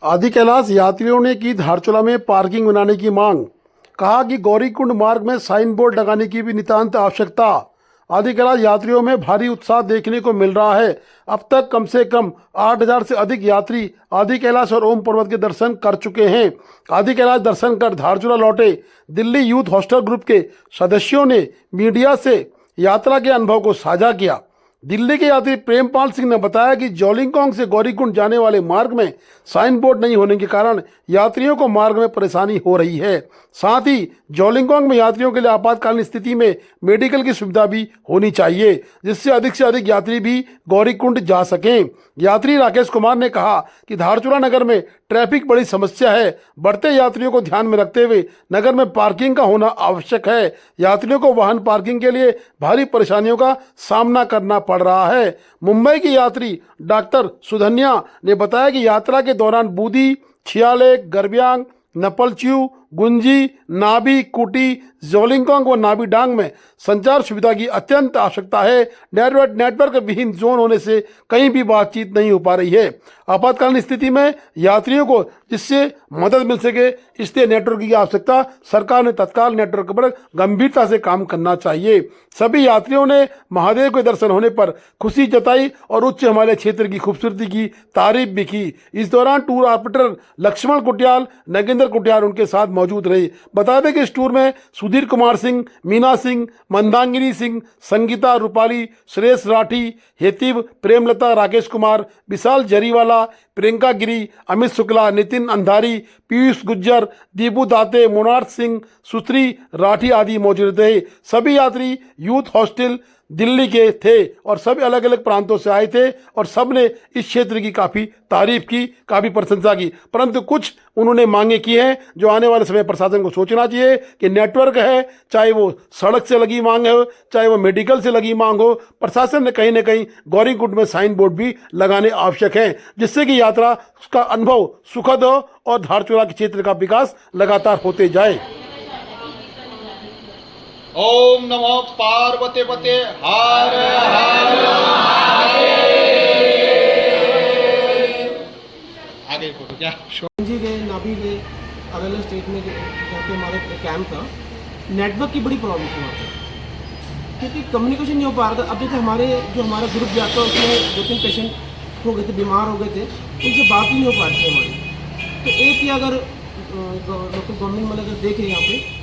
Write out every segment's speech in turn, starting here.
आदि कैलाश यात्रियों ने की धारचूला में पार्किंग बनाने की मांग। कहा कि गौरीकुंड मार्ग में साइन बोर्ड लगाने की भी नितांत आवश्यकता। आदि कैलाश यात्रियों में भारी उत्साह देखने को मिल रहा है। अब तक कम से कम 8,000 से अधिक यात्री आदि कैलाश और ओम पर्वत के दर्शन कर चुके हैं। आदि कैलाश दर्शन कर धारचूला लौटे दिल्ली यूथ हॉस्टल ग्रुप के सदस्यों ने मीडिया से यात्रा के अनुभव को साझा किया। दिल्ली के यात्री प्रेमपाल सिंह ने बताया कि जोलिंगकोंग से गौरीकुंड जाने वाले मार्ग में साइन बोर्ड नहीं होने के कारण यात्रियों को मार्ग में परेशानी हो रही है। साथ ही जोलिंगकोंग में यात्रियों के लिए आपातकालीन स्थिति में मेडिकल की सुविधा भी होनी चाहिए, जिससे अधिक यात्री भी गौरीकुंड जा सकें। यात्री राकेश कुमार ने कहा कि धारचूला नगर में ट्रैफिक बड़ी समस्या है। बढ़ते यात्रियों को ध्यान में रखते हुए नगर में पार्किंग का होना आवश्यक है। यात्रियों को वाहन पार्किंग के लिए भारी परेशानियों का सामना करना पड़ रहा है। मुंबई की यात्री डॉक्टर सुधन्या ने बताया कि यात्रा के दौरान बूंदी, छियालेक, गरब्यांग, नपलच्यू, गुंजी, नाबी, कुटी, जोलिंगकोंग व नाबी डांग में संचार सुविधा की अत्यंत आवश्यकता है। नेटवर्क विहीन जोन होने से कहीं भी बातचीत नहीं हो पा रही है। आपातकालीन स्थिति में यात्रियों को जिससे मदद मिल सके, इसलिए नेटवर्क की आवश्यकता। सरकार ने तत्काल नेटवर्क पर गंभीरता से काम करना चाहिए। सभी यात्रियों ने महादेव के दर्शन होने पर खुशी जताई और उच्च हिमालय क्षेत्र की खूबसूरती की तारीफ भी की। इस दौरान टूर ऑपरेटर लक्ष्मण कुटियाल, नगेंद्र कुटियाल उनके साथ मौजूद रहे। बता दें कि इस टूर में सुधीर कुमार सिंह, मीना सिंह, मंदांगिनी सिंह, संगीता, रूपाली, सुरेश राठी, हेतिव, प्रेमलता, राकेश कुमार, विशाल जरीवाला, प्रियंका गिरी, अमित शुक्ला, नितिन अंधारी, पीयूष गुज्जर, दीपू दाते, मोनार्थ सिंह, सुश्री राठी आदि मौजूद रहे। सभी यात्री यूथ हॉस्टल दिल्ली के थे और सभी अलग अलग प्रांतों से आए थे और सब ने इस क्षेत्र की काफ़ी तारीफ की, काफ़ी प्रशंसा की। परंतु कुछ उन्होंने मांगे की हैं जो आने वाले समय प्रशासन को सोचना चाहिए कि नेटवर्क है, चाहे वो सड़क से लगी मांग हो, चाहे वो मेडिकल से लगी मांग हो, प्रशासन ने कहीं ना कहीं गौरीकुंड में साइन बोर्ड भी लगाने आवश्यक हैं, जिससे कि यात्रा का अनुभव सुखद हो और धारचूला के क्षेत्र का विकास लगातार होते जाए। ओम नमो पार्वती पते हर हर आगे फोटो क्या जी गए, नाभी गए, अलग अलग स्टेट में जहाँ पे हमारे कैंप था। नेटवर्क की बड़ी प्रॉब्लम थी वहाँ पे, क्योंकि कम्युनिकेशन नहीं हो पा रहा था। अब जैसे हमारा ग्रुप जाता है उसमें 2-3 पेशेंट हो गए थे, बीमार हो गए थे, उनसे बात ही नहीं हो पा रही थी हमारी। तो एक ही अगर लोकल गवर्नमेंट मतलब अगर देखे यहाँ पे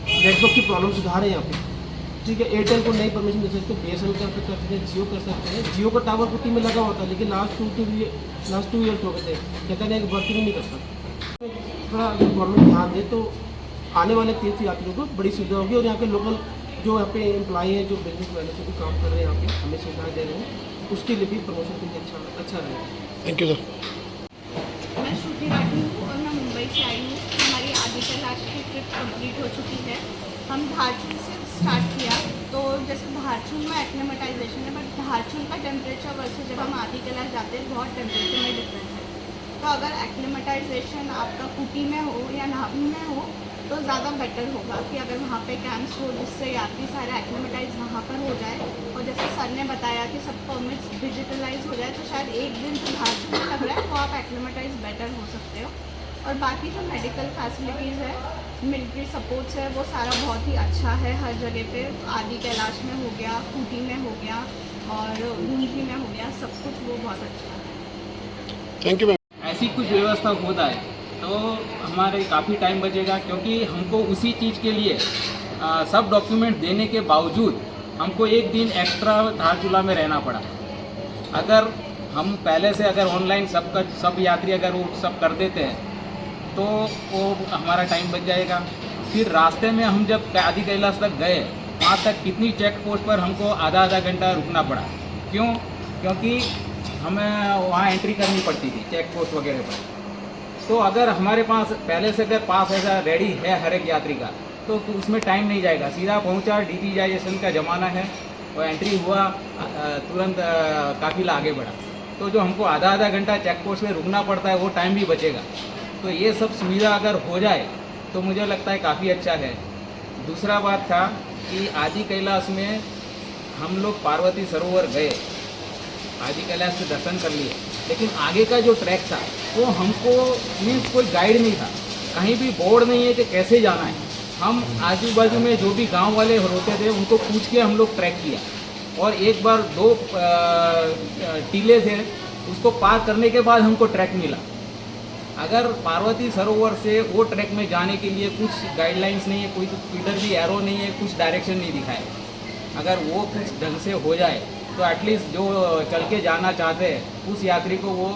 नेटवर्क की प्रॉब्लम सुधार है यहाँ पे, ठीक है। एयरटेल को नई परमिशन दे सकते हैं, BSNL कर सकते हैं, जियो कर सकते हैं। जियो का टावर पुट्टी में लगा हुआ था, लेकिन लास्ट 2 ईयर्स हो गए थे, कहते हैं कि वर्किंग नहीं करता। थोड़ा अगर गवर्नमेंट ध्यान दे तो आने वाले तीर्थ यात्रियों को बड़ी सुविधा होगी। और यहाँ के लोकल जो यहाँ पे एम्प्लॉई हैं, जो बिजनेस वाले से भी काम कर रहे हैं, यहाँ पे हमें सुविधाएँ दे रहे हैं, उसके लिए भी प्रमोशन के लिए अच्छा रहेगा। Thank you sir. मैं श्रुति राठी हूँ और मैं मुंबई से आई हूँ। हमारी आदि कैलाश की ट्रिप कंप्लीट हो चुकी है। हम धारचूल से स्टार्ट किया, तो जैसे धारचूल में एक्लेमेटाइजेशन है, बट धारचूल का टेम्परेचर वर्सेस जब हम आदि कैलाश जाते हैं बहुत टेम्परेचर में डिफरेंस है। तो अगर एक्लेमेटाइजेशन आपका कुटी में हो या नाभि में हो तो ज़्यादा बेटर होगा कि अगर वहाँ पे कैंप्स हो जिससे यात्री सारे एक्लेमेटाइज वहाँ पर हो जाए। और जैसे सर ने बताया कि सब परमिट्स डिजिटलाइज हो जाए, तो शायद एक दिन जो धारचूल में लग रहा है वो आप एक्लेमेटाइज बेटर हो सकते हो। और बाकी जो मेडिकल फैसिलिटीज़ है, मिलिट्री सपोर्ट्स है, वो सारा बहुत ही अच्छा है हर जगह पे। आदि कैलाश में हो गया, खूंटी में हो गया और गुंजी में हो गया, सब कुछ वो बहुत अच्छा है। Thank you ma'am. ऐसी कुछ व्यवस्था होता है तो हमारे काफ़ी टाइम बचेगा, क्योंकि हमको उसी चीज़ के लिए सब डॉक्यूमेंट देने के बावजूद हमको एक दिन एक्स्ट्रा धारचूला में रहना पड़ा। अगर हम पहले से अगर ऑनलाइन सब यात्री अगर वो सब कर देते हैं तो वो हमारा टाइम बच जाएगा। फिर रास्ते में हम जब आदि कैलाश तक गए, वहाँ तक कितनी चेक पोस्ट पर हमको आधा घंटा रुकना पड़ा। क्यों? क्योंकि हमें वहाँ एंट्री करनी पड़ती थी चेक पोस्ट वगैरह पर। तो अगर हमारे पास पहले से अगर पास ऐसा रेडी है हर एक यात्री का, तो उसमें टाइम नहीं जाएगा, सीधा पहुँचा। डिजिटाइजेशन का ज़माना है, वो एंट्री हुआ, तुरंत काफ़िला आगे बढ़ा। तो जो हमको आधा घंटा चेक पोस्ट में रुकना पड़ता है वो टाइम भी बचेगा। तो ये सब सुविधा अगर हो जाए तो मुझे लगता है काफ़ी अच्छा है। दूसरा बात था कि आदि कैलाश में हम लोग पार्वती सरोवर गए, आदि कैलाश के दर्शन कर लिए। लेकिन आगे का जो ट्रैक था वो हमको मीन्स कोई गाइड नहीं था, कहीं भी बोर्ड नहीं है कि कैसे जाना है। हम आजू बाजू में जो भी गांव वाले होते थे उनको पूछ के हम लोग ट्रैक किया, और एक बार 2 टीले थे, उसको पार करने के बाद हमको ट्रैक मिला। अगर पार्वती सरोवर से वो ट्रैक में जाने के लिए कुछ गाइडलाइंस नहीं है, कोई इधर भी एरो नहीं है, कुछ डायरेक्शन नहीं दिखाए। अगर वो कुछ ढंग से हो जाए तो एटलीस्ट जो चल के जाना चाहते हैं उस यात्री को वो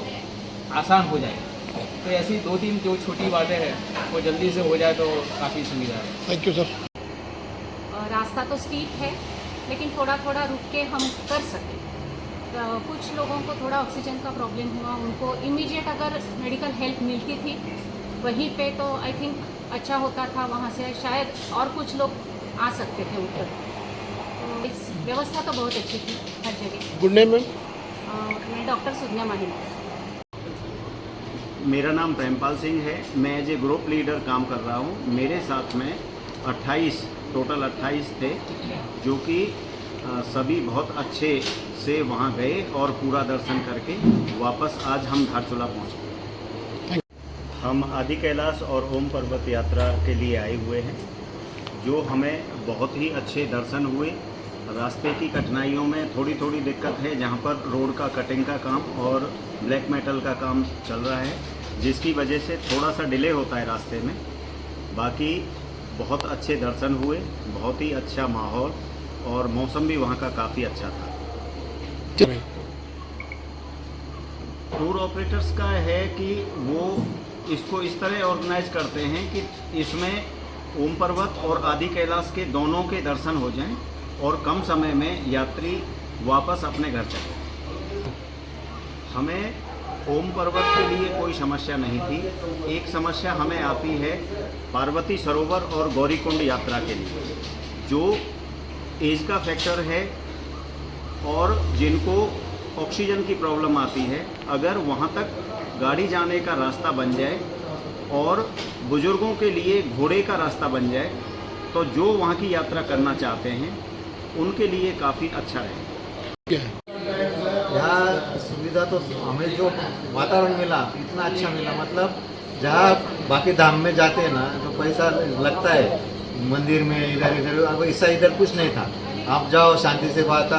आसान हो जाए। तो ऐसी 2-3 जो छोटी बातें हैं वो जल्दी से हो जाए तो काफ़ी सुविधा है। Thank you sir. रास्ता तो स्टीप है, लेकिन थोड़ा थोड़ा रुक के हम कर सकें। कुछ लोगों को थोड़ा ऑक्सीजन का प्रॉब्लम हुआ, उनको इमीडिएट अगर मेडिकल हेल्प मिलती थी वहीं पे तो आई थिंक अच्छा होता था, वहाँ से शायद और कुछ लोग आ सकते थे ऊपर। तो इस व्यवस्था तो बहुत अच्छी थी हर जगह। Good name ma'am. मैं डॉक्टर सुधन्या माहिम। मेरा नाम प्रेमपाल सिंह है। मैं एज ए ग्रुप लीडर काम कर रहा हूँ। मेरे साथ में 28 टोटल 28 थे, जो कि सभी बहुत अच्छे से वहाँ गए और पूरा दर्शन करके वापस आज हम धारचूला पहुँचे। हम आदि कैलाश और ओम पर्वत यात्रा के लिए आए हुए हैं, जो हमें बहुत ही अच्छे दर्शन हुए। रास्ते की कठिनाइयों में थोड़ी थोड़ी दिक्कत है, जहाँ पर रोड का कटिंग का काम और ब्लैक मेटल का काम चल रहा है, जिसकी वजह से थोड़ा सा डिले होता है रास्ते में। बाकी बहुत अच्छे दर्शन हुए, बहुत ही अच्छा माहौल, और मौसम भी वहाँ का काफ़ी अच्छा था। टूर ऑपरेटर्स का है कि वो इसको इस तरह ऑर्गेनाइज करते हैं कि इसमें ओम पर्वत और आदि कैलाश के दोनों के दर्शन हो जाएं और कम समय में यात्री वापस अपने घर चले। हमें ओम पर्वत के लिए कोई समस्या नहीं थी। एक समस्या हमें आती है पार्वती सरोवर और गौरीकुंड यात्रा के लिए, जो एज का फैक्टर है और जिनको ऑक्सीजन की प्रॉब्लम आती है। अगर वहाँ तक गाड़ी जाने का रास्ता बन जाए और बुजुर्गों के लिए घोड़े का रास्ता बन जाए, तो जो वहाँ की यात्रा करना चाहते हैं उनके लिए काफ़ी अच्छा है। यहाँ सुविधा तो हमें जो वातावरण मिला इतना अच्छा मिला, मतलब जहाँ बाकी धाम में जाते हैं ना तो पैसा लगता है मंदिर में, इधर इधर, अब ऐसा इधर कुछ नहीं था। आप जाओ शांति से बात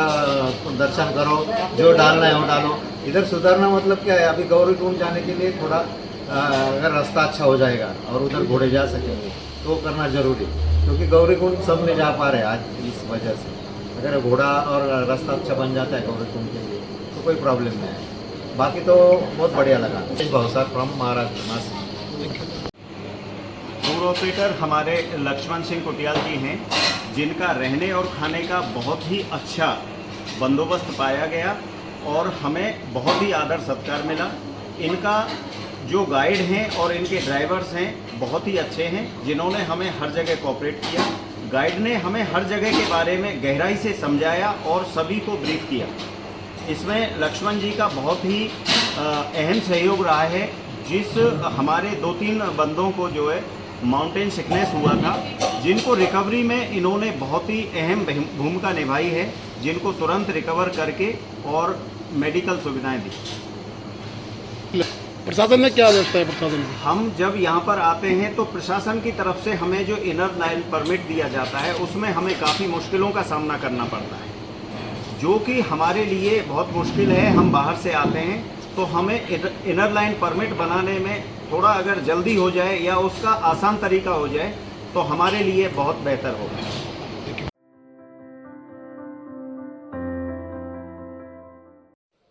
दर्शन करो, जो डालना है वो डालो। इधर सुधारना मतलब क्या है, अभी गौरीकुंड जाने के लिए थोड़ा अगर रास्ता अच्छा हो जाएगा और उधर घोड़े जा सके तो करना जरूरी, क्योंकि गौरीकुंड सब नहीं जा पा रहे आज इस वजह से। अगर घोड़ा और रास्ता अच्छा बन जाता है गौरीकुंड के लिए तो कोई प्रॉब्लम नहीं है। बाकी तो बहुत बढ़िया लगा। Bhavsar from Maharashtra Nashik. Tour operator हमारे लक्ष्मण सिंह कुटियाल जी हैं, जिनका रहने और खाने का बहुत ही अच्छा बंदोबस्त पाया गया और हमें बहुत ही आदर सत्कार मिला। इनका जो गाइड हैं और इनके ड्राइवर्स हैं बहुत ही अच्छे हैं, जिन्होंने हमें हर जगह कोऑपरेट किया। गाइड ने हमें हर जगह के बारे में गहराई से समझाया और सभी को ब्रीफ किया। इसमें लक्ष्मण जी का बहुत ही अहम सहयोग रहा है। जिस हमारे 2-3 बंदों को जो है माउंटेन सिकनेस हुआ था, जिनको रिकवरी में इन्होंने बहुत ही अहम भूमिका निभाई है, जिनको तुरंत रिकवर करके और मेडिकल सुविधाएं दी। प्रशासन ने क्या व्यवस्था है? प्रशासन की हम जब यहाँ पर आते हैं तो प्रशासन की तरफ से हमें जो इनर लाइन परमिट दिया जाता है उसमें हमें काफ़ी मुश्किलों का सामना करना पड़ता है, जो कि हमारे लिए बहुत मुश्किल है। हम बाहर से आते हैं तो हमें इनर लाइन परमिट बनाने में थोड़ा अगर जल्दी हो जाए या उसका आसान तरीका हो जाए तो हमारे लिए बहुत बेहतर होगा।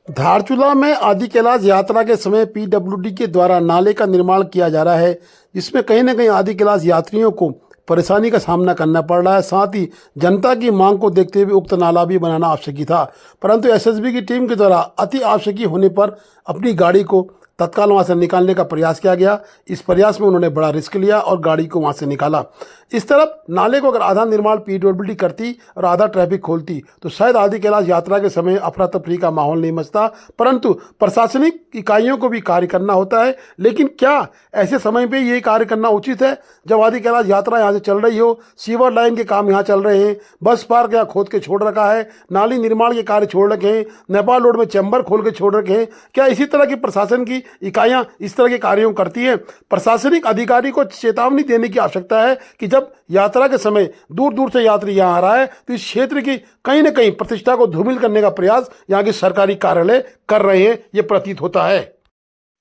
धारचूला में आदि कैलाश यात्रा के समय पीडब्ल्यूडी के द्वारा नाले का निर्माण किया जा रहा है, जिसमें कहीं न कहीं आदि कैलाश यात्रियों को परेशानी का सामना करना पड़ रहा है। साथ ही जनता की मांग को देखते हुए उक्त नाला भी बनाना आवश्यक था, परंतु एसएसबी की टीम के द्वारा अति आवश्यक होने पर अपनी गाड़ी को तत्काल वहां से निकालने का प्रयास किया गया। इस प्रयास में उन्होंने बड़ा रिस्क लिया और गाड़ी को वहां से निकाला। इस तरफ नाले को अगर आधा निर्माण पीडब्ल्यूडी करती और आधा ट्रैफिक खोलती तो शायद आदि कैलाश यात्रा के समय अफरा तफरी का माहौल नहीं मचता, परंतु प्रशासनिक इकाइयों को भी कार्य करना होता है। लेकिन क्या ऐसे समय पे ये कार्य करना उचित है जब आदि कैलाश यात्रा यहाँ से चल रही हो, सीवर लाइन के काम यहाँ चल रहे हैं, बस पार्क यहाँ खोद के छोड़ रखा है, नाली निर्माण के कार्य छोड़ रखे हैं, नेपाल रोड में चैम्बर खोल के छोड़ रखे हैं? क्या इसी तरह की प्रशासन की इकाइयाँ इस तरह के कार्यों करती हैं? प्रशासनिक अधिकारी को चेतावनी देने की आवश्यकता है कि जब यात्रा के समय दूर दूर से यात्री यहाँ आ रहा है तो इस क्षेत्र की कहीं ना कहीं प्रतिष्ठा को धूमिल करने का प्रयास यहाँ के सरकारी कार्यालय कर रहे हैं, ये प्रतीत होता है।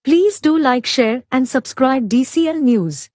Please do like, share and subscribe DCL News.